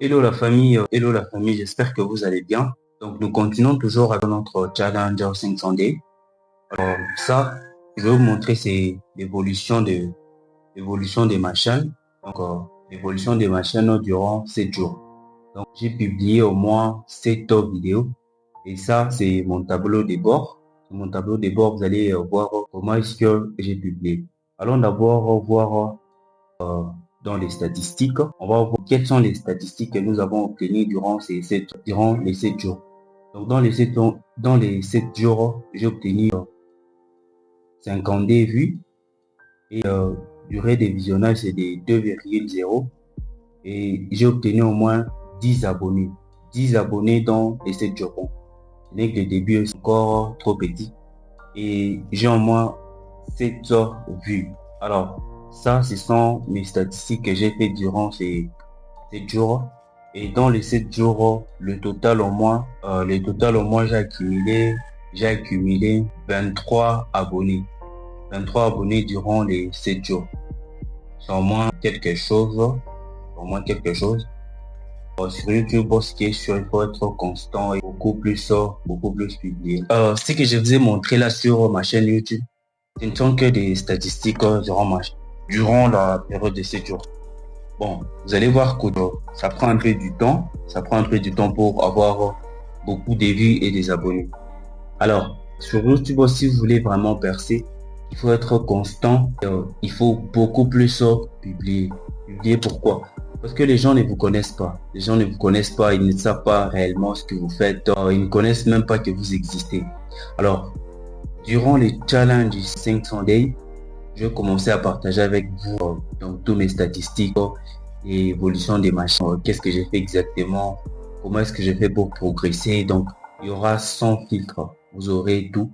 Hello la famille, j'espère que vous allez bien. Donc nous continuons toujours avec notre challenge 500 Day. Alors ça, je vais vous montrer c'est l'évolution de ma chaîne. Donc l'évolution de ma chaîne durant 7 jours. Donc j'ai publié au moins 7 vidéos et ça c'est mon tableau de bord. Sur mon tableau de bord, vous allez voir comment est-ce que j'ai publié. Allons d'abord voir dans les statistiques. On va voir quelles sont les statistiques que nous avons obtenues durant les 7 jours. Donc, dans les 7 jours, j'ai obtenu 50 vues et durée de visionnage, c'est de 2,0 et j'ai obtenu au moins 10 abonnés. 10 abonnés dans les 7 jours. Bon, ce n'est que le début, c'est encore trop petit et j'ai au moins 7 vues. Alors, ça, ce sont mes statistiques que j'ai fait durant ces 7 jours. Et dans les 7 jours, le total au moins, j'ai accumulé 23 abonnés. 23 abonnés durant les 7 jours. C'est au moins quelque chose. Sur YouTube, ce qui est sûr, il faut être constant et beaucoup plus publié. Ce que je vous ai montré là sur ma chaîne YouTube, ce ne sont que des statistiques durant la période de 7 jours. Bon, vous allez voir que ça prend un peu du temps. Ça prend un peu du temps pour avoir beaucoup de vues et des abonnés. Alors, sur YouTube, si vous voulez vraiment percer, il faut être constant. Il faut beaucoup plus publier. Publier pourquoi? Parce que les gens ne vous connaissent pas. Les gens ne vous connaissent pas. Ils ne savent pas réellement ce que vous faites. Ils ne connaissent même pas que vous existez. Alors, durant les challenges 500 Days, je vais commencer à partager avec vous donc tous mes statistiques et évolution des machines. Qu'est-ce que j'ai fait exactement? Comment est-ce que j'ai fait pour progresser? Donc, il y aura 100 filtres. Vous aurez tout.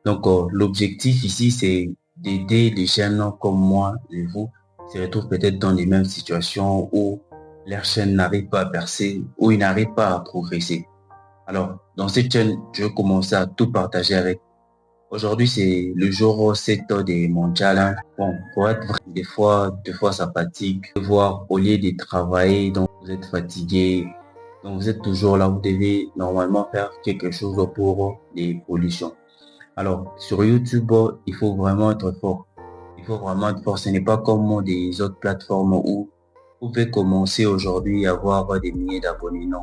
Donc, l'objectif ici, c'est d'aider les chaînes comme moi et vous se retrouvent peut-être dans les mêmes situations où leur chaîne n'arrive pas à percer, où ils n'arrivent pas à progresser. Alors, dans cette chaîne, je vais commencer à tout partager avec. Aujourd'hui, c'est le jour 7 de mon challenge. Bon, pour être vrai, des fois, ça fatigue. De voir, au lieu de travailler, donc vous êtes fatigué. Donc, vous êtes toujours là, vous devez normalement faire quelque chose pour les pollutions. Alors, sur YouTube, il faut vraiment être fort. Il faut vraiment être fort. Ce n'est pas comme des autres plateformes où vous pouvez commencer aujourd'hui à avoir des milliers d'abonnés. Non.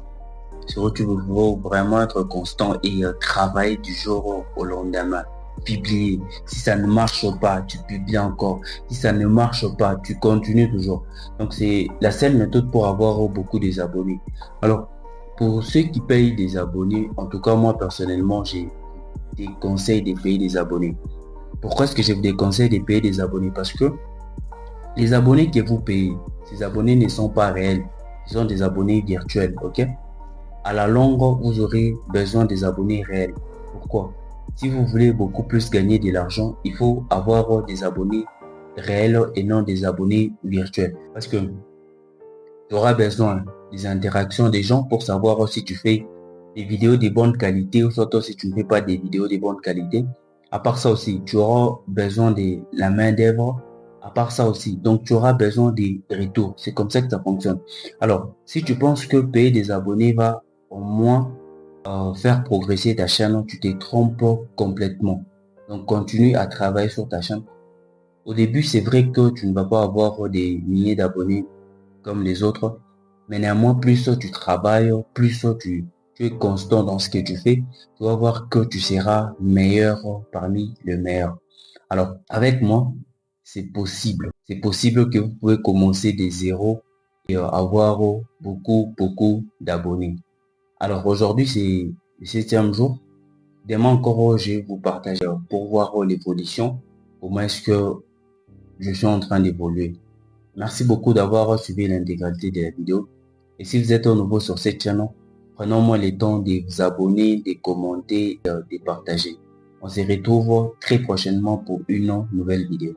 Sur YouTube, il faut vraiment être constant et travailler du jour au lendemain. Publier. Si ça ne marche pas, tu publies encore. Si ça ne marche pas, tu continues toujours. Donc, c'est la seule méthode pour avoir beaucoup d'abonnés. Alors, pour ceux qui payent des abonnés, en tout cas, moi, personnellement, j'ai des conseils de payer des abonnés. Pourquoi est-ce que je vous déconseille de payer des abonnés? Parce que les abonnés que vous payez, ces abonnés ne sont pas réels. Ce sont des abonnés virtuels, ok? À la longue, vous aurez besoin des abonnés réels. Pourquoi? Si vous voulez beaucoup plus gagner de l'argent, il faut avoir des abonnés réels et non des abonnés virtuels. Parce que tu auras besoin des interactions des gens pour savoir si tu fais des vidéos de bonne qualité ou surtout si tu ne fais pas des vidéos de bonne qualité. À part ça aussi, tu auras besoin de la main d'œuvre. À part ça aussi, donc tu auras besoin des retours. C'est comme ça que ça fonctionne. Alors, si tu penses que payer des abonnés va au moins faire progresser ta chaîne, tu te trompes complètement. Donc, continue à travailler sur ta chaîne. Au début, c'est vrai que tu ne vas pas avoir des milliers d'abonnés comme les autres, mais néanmoins, plus tu travailles, plus tu es constant dans ce que tu fais, tu vas voir que tu seras meilleur parmi les meilleurs. Alors, avec moi, c'est possible. C'est possible que vous pouvez commencer des zéros et avoir beaucoup d'abonnés. Alors, aujourd'hui, c'est le 7e jour. Demain encore, je vais vous partager pour voir l'évolution. Comment est-ce que je suis en train d'évoluer. Merci beaucoup d'avoir suivi l'intégralité de la vidéo. Et si vous êtes nouveau sur cette chaîne, prenons-moi le temps de vous abonner, de commenter, de partager. On se retrouve très prochainement pour une nouvelle vidéo.